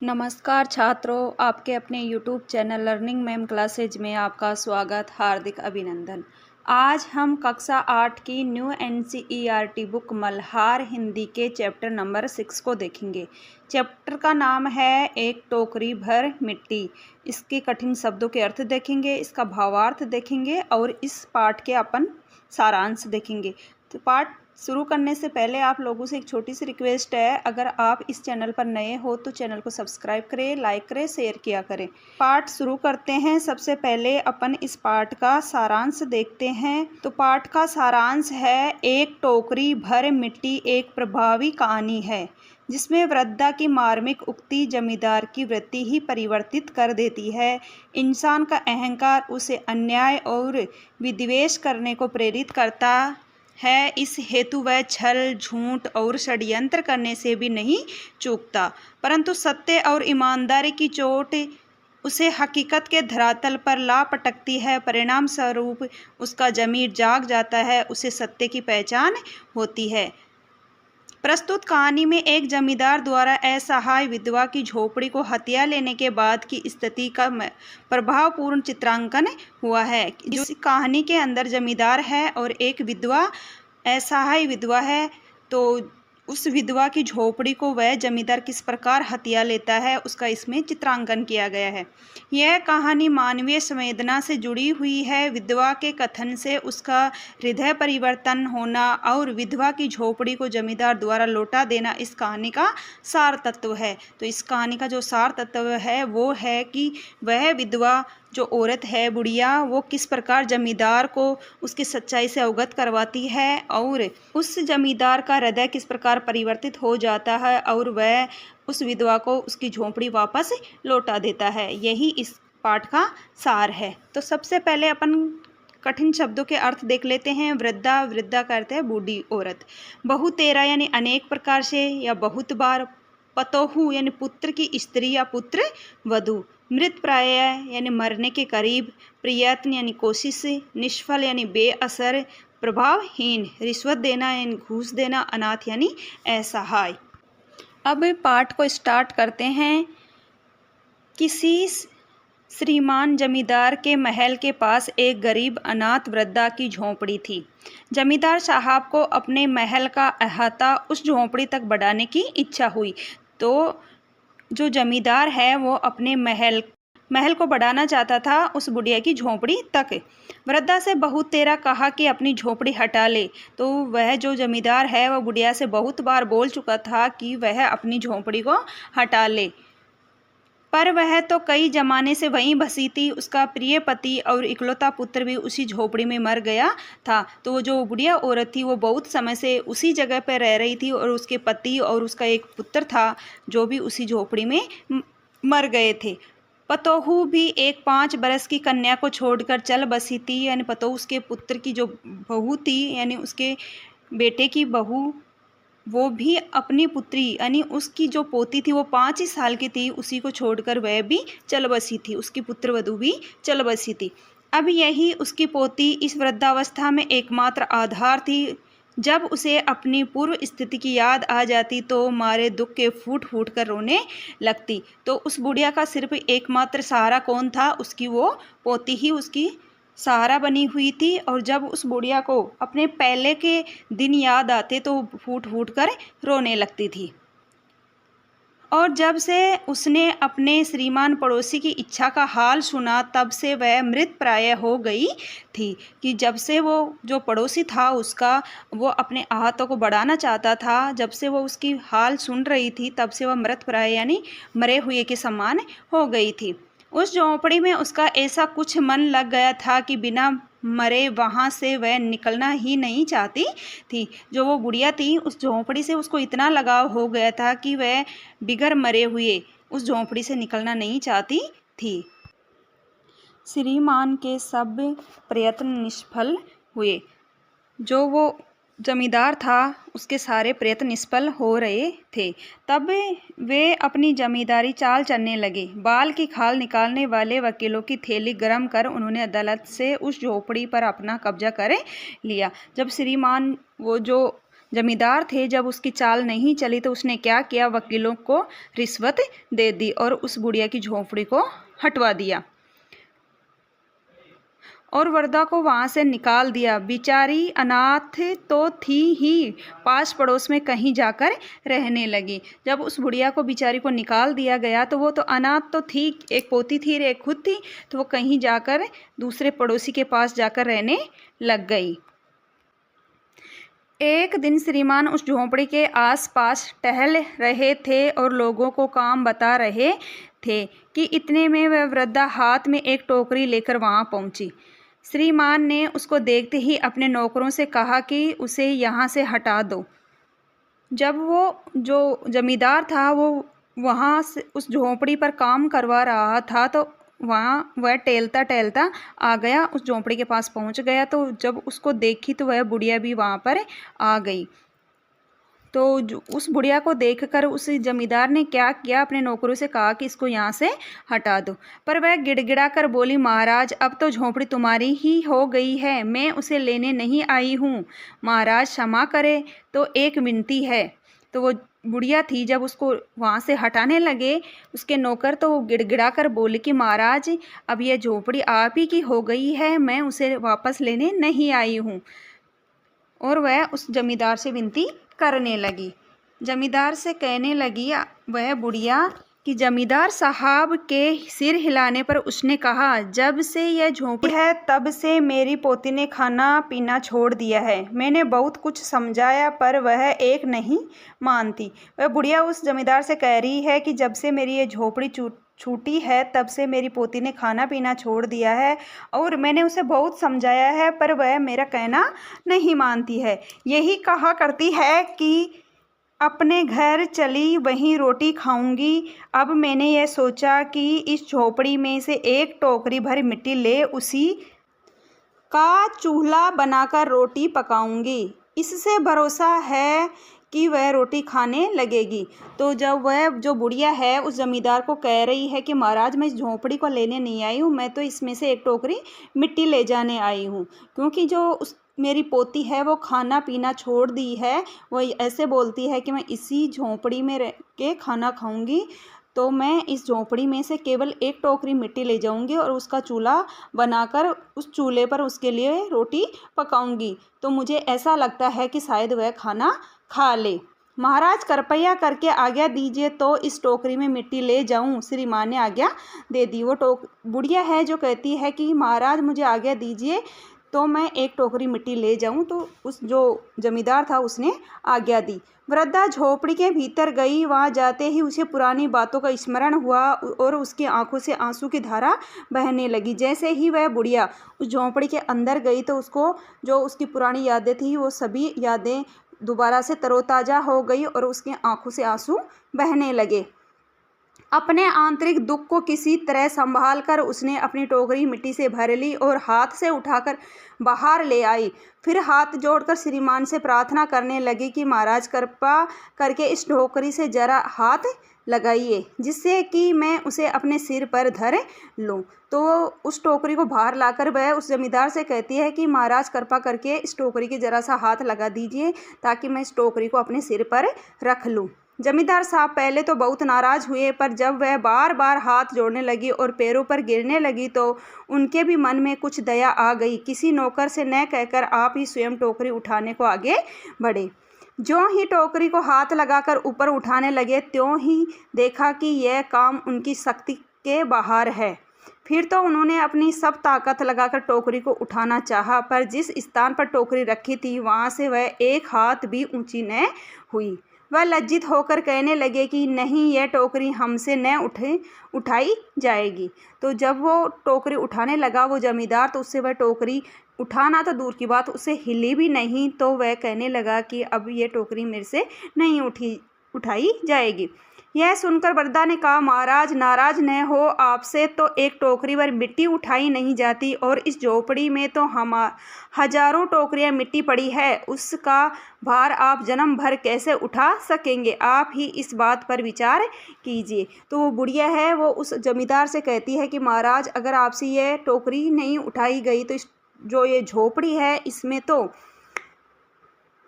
नमस्कार छात्रों, आपके अपने YouTube channel learning ma'am classes में आपका स्वागत, हार्दिक अभिनंदन। आज हम कक्षा 8 की new NCERT book Malhar Hindi के चैप्टर नंबर 6 को देखेंगे। चैप्टर का नाम है एक टोकरी भर मिट्टी। इसके कठिन शब्दों के अर्थ देखेंगे, इसका भावार्थ देखेंगे और इस पाठ के अपन सारांश देखेंगे। तो पाठ शुरू करने से पहले आप लोगों से एक छोटी सी रिक्वेस्ट है, अगर आप इस चैनल पर नए हो तो चैनल को सब्सक्राइब करें, लाइक करें, शेयर किया करें। पाठ शुरू करते हैं। सबसे पहले अपन इस पाठ का सारांश देखते हैं। तो पाठ का सारांश है, एक टोकरी भर मिट्टी एक प्रभावी कहानी है जिसमें वृद्धा की मार्मिक उक्ति जमींदार की वृत्ति ही परिवर्तित कर देती है। इंसान का अहंकार उसे अन्याय और विद्वेष करने को प्रेरित करता है। इस हेतु वह छल, झूठ और षड्यंत्र करने से भी नहीं चूकता, परंतु सत्य और ईमानदारी की चोट उसे हकीकत के धरातल पर ला पटकती है। परिणाम स्वरूप उसका ज़मीर जाग जाता है, उसे सत्य की पहचान होती है। प्रस्तुत कहानी में एक जमींदार द्वारा असहाय विधवा की झोपड़ी को हथिया लेने के बाद की स्थिति का प्रभावपूर्ण चित्रांकन हुआ है। इस कहानी के अंदर जमींदार है और एक विधवा, असहाय विधवा है। तो उस विधवा की झोपड़ी को वह जमींदार किस प्रकार हथिया लेता है, उसका इसमें चित्रांकन किया गया है। यह कहानी मानवीय संवेदना से जुड़ी हुई है। विधवा के कथन से उसका हृदय परिवर्तन होना और विधवा की झोपड़ी को जमींदार द्वारा लौटा देना इस कहानी का सार तत्व है। तो इस कहानी का जो सार तत्व है वो है कि वह विधवा जो औरत है, बुढ़िया, वो किस प्रकार जमींदार को उसकी सच्चाई से अवगत करवाती है और उस जमींदार का हृदय किस प्रकार परिवर्तित हो जाता है और वह उस विधवा को उसकी झोंपड़ी वापस लौटा देता है। यही इस पाठ का सार है। तो सबसे पहले अपन कठिन शब्दों के अर्थ देख लेते हैं। वृद्धा, वृद्धा करते हैं बूढ़ी औरत। बहुतेरा यानी अनेक प्रकार से या बहुत बार। पतोहू यानी पुत्र की स्त्री या पुत्र वधू। मृत प्राय यानी मरने के करीब। प्रयत्न यानी कोशिश। निष्फल यानी बेअसर, प्रभावहीन। रिश्वत देना यानी घूस देना। अनाथ यानी असहाय। अब पाठ को स्टार्ट करते हैं। किसी श्रीमान जमींदार के महल के पास एक गरीब अनाथ वृद्धा की झोंपड़ी थी। जमींदार साहब को अपने महल का अहाता उस झोंपड़ी तक बढ़ाने की इच्छा हुई। तो जो जमींदार है वो अपने महल को बढ़ाना चाहता था उस बुढ़िया की झोंपड़ी तक। वृद्धा से बहुत तेरा कहा कि अपनी झोंपड़ी हटा ले। तो वह जो जमींदार है वह बुढ़िया से बहुत बार बोल चुका था कि वह अपनी झोंपड़ी को हटा ले, पर वह तो कई जमाने से वहीं बसी थी। उसका प्रिय पति और इकलौता पुत्र भी उसी झोपड़ी में मर गया था। तो वो जो बुढ़िया औरत थी वो बहुत समय से उसी जगह पर रह रही थी और उसके पति और उसका एक पुत्र था जो भी उसी झोपड़ी में मर गए थे। पतोहू भी एक 5 बरस की कन्या को छोड़कर चल बसी थी। यानी पतोहू उसके पुत्र की जो बहू थी, यानी उसके बेटे की बहू, वो भी अपनी पुत्री यानी उसकी जो पोती थी वो 5 ही साल की थी, उसी को छोड़कर वह भी चल बसी थी। उसकी पुत्रवधू भी चल बसी थी। अब यही उसकी पोती इस वृद्धावस्था में एकमात्र आधार थी। जब उसे अपनी पूर्व स्थिति की याद आ जाती तो मारे दुख के फूट फूट कर रोने लगती। तो उस बुढ़िया का सिर्फ एकमात्र सहारा कौन था? उसकी वो पोती ही उसकी सहारा बनी हुई थी। और जब उस बुढ़िया को अपने पहले के दिन याद आते तो फूट फूट कर रोने लगती थी। और जब से उसने अपने श्रीमान पड़ोसी की इच्छा का हाल सुना तब से वह मृत प्राय हो गई थी। कि जब से वो जो पड़ोसी था उसका, वो अपने आहतों को बढ़ाना चाहता था, जब से वो उसकी हाल सुन रही थी तब से वह मृत प्राय यानी मरे हुए के समान हो गई थी। उस झोंपड़ी में उसका ऐसा कुछ मन लग गया था कि बिना मरे वहाँ से वह निकलना ही नहीं चाहती थी। जो वो बुढ़िया थी उस झोंपड़ी से उसको इतना लगाव हो गया था कि वह बिगर मरे हुए उस झोंपड़ी से निकलना नहीं चाहती थी। श्रीमान के सब प्रयत्न निष्फल हुए। जो वो जमींदार था उसके सारे प्रयत्न निष्फल हो रहे थे। तब वे अपनी जमींदारी चाल चलने लगे। बाल की खाल निकालने वाले वकीलों की थैली गर्म कर उन्होंने अदालत से उस झोपड़ी पर अपना कब्जा कर लिया। जब श्रीमान वो जो जमींदार थे, जब उसकी चाल नहीं चली तो उसने क्या किया, वकीलों को रिश्वत दे दी और उस बुढ़िया की झोंपड़ी को हटवा दिया और वरदा को वहाँ से निकाल दिया। बेचारी अनाथ तो थी ही, पास पड़ोस में कहीं जाकर रहने लगी। जब उस बुढ़िया को बेचारी को निकाल दिया गया तो वो तो अनाथ तो थी, एक पोती थी, एक खुद थी, तो वो कहीं जाकर दूसरे पड़ोसी के पास जाकर रहने लग गई। एक दिन श्रीमान उस झोंपड़ी के आसपास टहल रहे थे और लोगों को काम बता रहे थे कि इतने में वह वृद्धा हाथ में एक टोकरी लेकर वहां पहुंची। श्रीमान ने उसको देखते ही अपने नौकरों से कहा कि उसे यहाँ से हटा दो। जब वो जो जमींदार था वो वहाँ से उस झोंपड़ी पर काम करवा रहा था तो वहाँ वह टहलता टहलता आ गया, उस झोंपड़ी के पास पहुँच गया। तो जब उसको देखी तो वह बुढ़िया भी वहाँ पर आ गई। तो उस बुढ़िया को देखकर उस जमींदार ने क्या किया, अपने नौकरों से कहा कि इसको यहाँ से हटा दो। पर वह गिड़गिड़ा कर बोली, महाराज अब तो झोंपड़ी तुम्हारी ही हो गई है, मैं उसे लेने नहीं आई हूँ। महाराज क्षमा करे, तो एक विनती है। तो वो बुढ़िया थी, जब उसको वहाँ से हटाने लगे उसके नौकर, तो वो गिड़गिड़ा कर बोले कि महाराज अब यह झोंपड़ी आप ही की हो गई है, मैं उसे वापस लेने नहीं आई हूँ। और वह उस जमींदार से विनती करने लगी। जमींदार से कहने लगी वह बुढ़िया कि जमींदार साहब के सिर हिलाने पर उसने कहा, जब से यह झोंपड़ी है तब से मेरी पोती ने खाना पीना छोड़ दिया है। मैंने बहुत कुछ समझाया पर वह एक नहीं मानती। वह बुढ़िया उस जमींदार से कह रही है कि जब से मेरी ये झोंपड़ी छूटी है तब से मेरी पोती ने खाना पीना छोड़ दिया है और मैंने उसे बहुत समझाया है पर वह मेरा कहना नहीं मानती है। यही कहा करती है कि अपने घर चली वहीं रोटी खाऊंगी। अब मैंने यह सोचा कि इस झोपड़ी में से एक टोकरी भर मिट्टी ले उसी का चूल्हा बनाकर रोटी पकाऊंगी, इससे भरोसा है कि वह रोटी खाने लगेगी। तो जब वह जो बुढ़िया है उस जमींदार को कह रही है कि महाराज मैं इस झोंपड़ी को लेने नहीं आई हूँ, मैं तो इसमें से एक टोकरी मिट्टी ले जाने आई हूँ, क्योंकि जो उस मेरी पोती है वो खाना पीना छोड़ दी है। वो ऐसे बोलती है कि मैं इसी झोंपड़ी में रह के खाना खाऊंगी, तो मैं इस झोंपड़ी में से केवल एक टोकरी मिट्टी ले जाऊंगी और उसका चूल्हा बनाकर उस चूल्हे पर उसके लिए रोटी पकाऊंगी। तो मुझे ऐसा लगता है कि शायद वह खाना खा ले। महाराज कृपया करके आज्ञा दीजिए तो इस टोकरी में मिट्टी ले जाऊं। श्रीमान ने आज्ञा दे दी। वो बुढ़िया है जो कहती है कि महाराज मुझे आज्ञा दीजिए तो मैं एक टोकरी मिट्टी ले जाऊं। तो उस जो जमींदार था उसने आज्ञा दी। वृद्धा झोपड़ी के भीतर गई। वहां जाते ही उसे पुरानी बातों का स्मरण हुआ और उसकी आंखों से आंसू की धारा बहने लगी। जैसे ही वह बुढ़िया उस झोपड़ी के अंदर गई तो उसको जो उसकी पुरानी यादें थी वो सभी यादें दोबारा से तरोताज़ा हो गई और उसकी आंखों से आंसू बहने लगे। अपने आंतरिक दुख को किसी तरह संभाल कर उसने अपनी टोकरी मिट्टी से भर ली और हाथ से उठाकर बाहर ले आई। फिर हाथ जोड़कर श्रीमान से प्रार्थना करने लगी कि महाराज कृपा करके इस टोकरी से जरा हाथ लगाइए जिससे कि मैं उसे अपने सिर पर धर लूं। तो उस टोकरी को बाहर लाकर वह उस जमींदार से कहती है कि महाराज कृपा करके इस टोकरी के जरा सा हाथ लगा दीजिए ताकि मैं इस टोकरी को अपने सिर पर रख लूं। जमींदार साहब पहले तो बहुत नाराज हुए, पर जब वह बार बार हाथ जोड़ने लगी और पैरों पर गिरने लगी तो उनके भी मन में कुछ दया आ गई। किसी नौकर से न कहकर आप ही स्वयं टोकरी उठाने को आगे बढ़े। ज्यों ही टोकरी को हाथ लगाकर ऊपर उठाने लगे त्यों ही देखा कि यह काम उनकी शक्ति के बाहर है। फिर तो उन्होंने अपनी सब ताकत लगाकर टोकरी को उठाना चाहा, पर जिस स्थान पर टोकरी रखी थी वहाँ से वह एक हाथ भी ऊंची न हुई। वह लज्जित होकर कहने लगे कि नहीं, यह टोकरी हमसे न उठाई जाएगी। तो जब वो टोकरी उठाने लगा वो जमींदार, तो उससे वह टोकरी उठाना तो दूर की बात, उससे हिली भी नहीं। तो वह कहने लगा कि अब ये टोकरी मेरे से नहीं उठाई जाएगी। यह सुनकर वृद्धा ने कहा, महाराज नाराज न हो, आपसे तो एक टोकरी भर मिट्टी उठाई नहीं जाती और इस झोपड़ी में तो हम हजारों टोकरियां मिट्टी पड़ी है, उसका भार आप जन्म भर कैसे उठा सकेंगे? आप ही इस बात पर विचार कीजिए। तो वो बुढ़िया है वो उस जमींदार से कहती है कि महाराज अगर आपसे यह टोकरी नहीं उठाई गई तो इस जो ये झोपड़ी है इसमें तो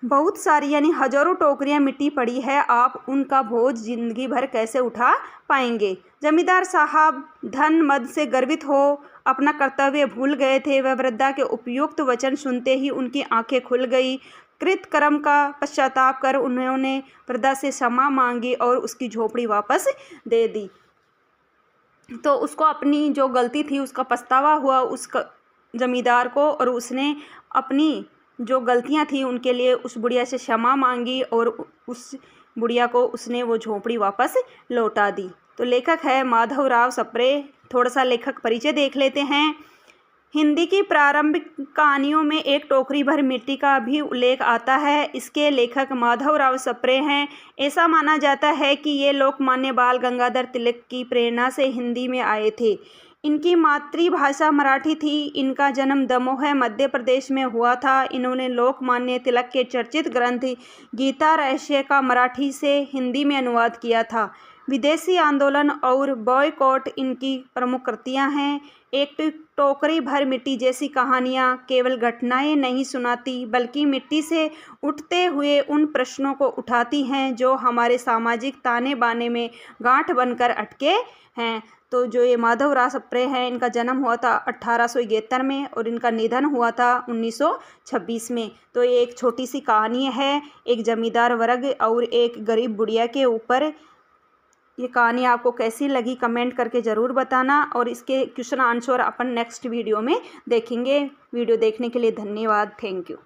बहुत सारी यानी हजारों टोकरियां मिट्टी पड़ी है, आप उनका बोझ जिंदगी भर कैसे उठा पाएंगे। जमींदार साहब धन मद से गर्वित हो अपना कर्तव्य भूल गए थे। वह वृद्धा के उपयुक्त वचन सुनते ही उनकी आंखें खुल गई। कृतकर्म का पश्चाताप कर उन्होंने वृद्धा से क्षमा मांगी और उसकी झोपड़ी वापस दे दी। तो उसको अपनी जो गलती थी उसका पछतावा हुआ उस जमींदार को, और उसने अपनी जो गलतियां थी उनके लिए उस बुढ़िया से क्षमा मांगी और उस बुढ़िया को उसने वो झोपड़ी वापस लौटा दी। तो लेखक है माधवराव सप्रे। थोड़ा सा लेखक परिचय देख लेते हैं। हिंदी की प्रारंभिक कहानियों में एक टोकरी भर मिट्टी का भी उल्लेख आता है। इसके लेखक माधवराव सप्रे हैं। ऐसा माना जाता है कि ये लोकमान्य बाल गंगाधर तिलक की प्रेरणा से हिंदी में आए थे। इनकी मातृभाषा मराठी थी। इनका जन्म दमोह मध्य प्रदेश में हुआ था। इन्होंने लोकमान्य तिलक के चर्चित ग्रंथ गीता रहस्य का मराठी से हिंदी में अनुवाद किया था। विदेशी आंदोलन और बॉयकॉट इनकी प्रमुख कृतियां हैं। एक टोकरी भर मिट्टी जैसी कहानियाँ केवल घटनाएं नहीं सुनाती, बल्कि मिट्टी से उठते हुए उन प्रश्नों को उठाती हैं जो हमारे सामाजिक ताने बाने में गांठ बनकर अटके हैं। तो जो ये माधवराव सप्रे हैं, इनका जन्म हुआ था 1871 में और इनका निधन हुआ था 1926 में। तो ये एक छोटी सी कहानी है एक जमींदार वर्ग और एक गरीब बुढ़िया के ऊपर। ये कहानी आपको कैसी लगी कमेंट करके ज़रूर बताना, और इसके क्वेश्चन आंसर अपन नेक्स्ट वीडियो में देखेंगे। वीडियो देखने के लिए धन्यवाद। Thank you.